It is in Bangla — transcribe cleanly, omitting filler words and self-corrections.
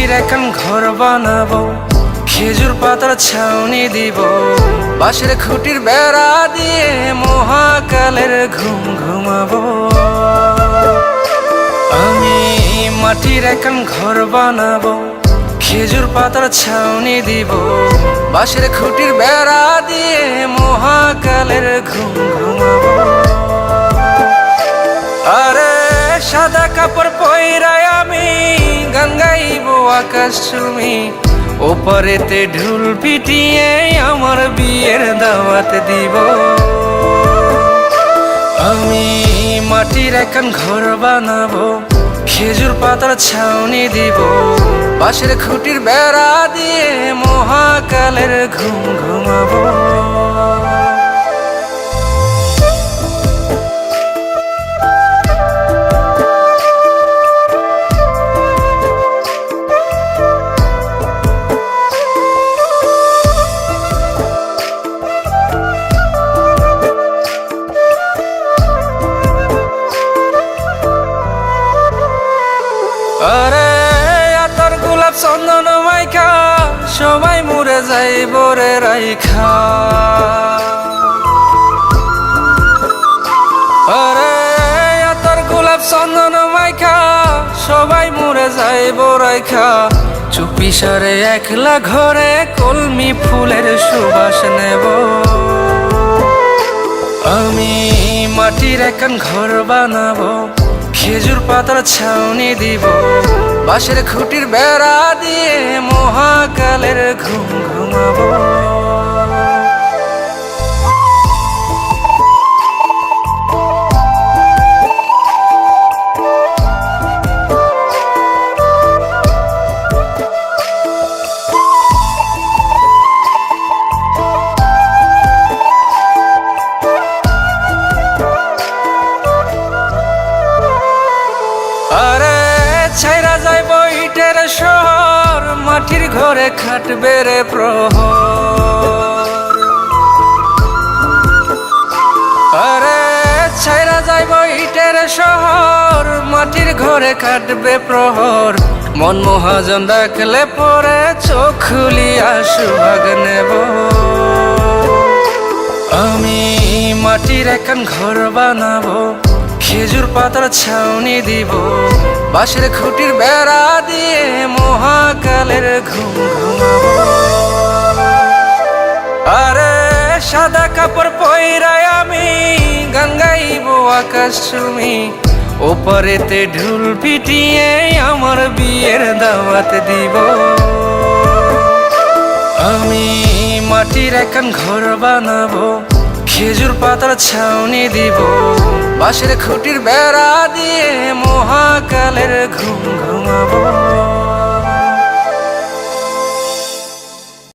মাটির এখন ঘর বানাবো, খেজুর পাতার ছাউনি দিব, বাঁশের খুঁটির বেড়া দিয়ে মহাকালের ঘুম ঘুমাবো। আমি মাটির এখন ঘর বানাবো, খেজুর পাতার ছাউনি দিব, বাঁশের খুঁটির বেড়া দিয়ে মহাকালের ঘুম ঘুমাবো। আরে সাদা কাপড় পইরায় আমি গান গাইবো আকাশ চুমি, ওপারেতে ঢুল পিটিয়ে আমার বিয়ের দাওয়াত দিব। আমি মাটির এখন ঘর বানাবো, খেজুর পাতার ছাউনি দিব, বাঁশের খুঁটির বেড়া দিয়ে মহাকালের ঘুম ঘুমাবো। আরে আতর গোলাপ চন্দন মাইখা সবাই মরে যাইব রে রাইখা। আরে আতর গোলাপ চন্দন মাইখা সবাই মরে যাইব রাইখা, চুপি সারে একলা ঘরে কলমি ফুলের সুবাস নেব। আমি মাটির এখন ঘর বানাবো, খেজুর পাতার ছাউনি দিব, বাঁশের খুঁটির বেড়া দিয়ে মহাকালের ঘুম ঘুমাবো। আরে ছাইরা যাইব ইটের শহর, মাটির ঘরে খাটবে রে প্রহর। আরে ছাইরা যাইব ইটের শহর, মাটির ঘরে খাটবে প্রহর। মন মহাজন ডাকলে পরে চোখ খুলিয়া সুভাগ নেব। আমি মাটির এখন ঘর বানাবো, খেজুর পাতার ছাউনি দিব, বাঁশের খুঁটির বেড়া দিয়ে মহাকালের ঘুম ঘুমাবো। আরে সাদা কাপড় পইরায় আমি গান গাইবো আকাশ চুমি, ওপারেতে ঢুল পিটিয়ে আমার বিয়ের দাওয়াত দিব। আমি মাটির এখন ঘর বানাবো, খেজুর পাতার ছাউনি দিব, বাঁশের খুঁটির বেড়া দিয়ে মহাকালের ঘুম ঘুমাবো।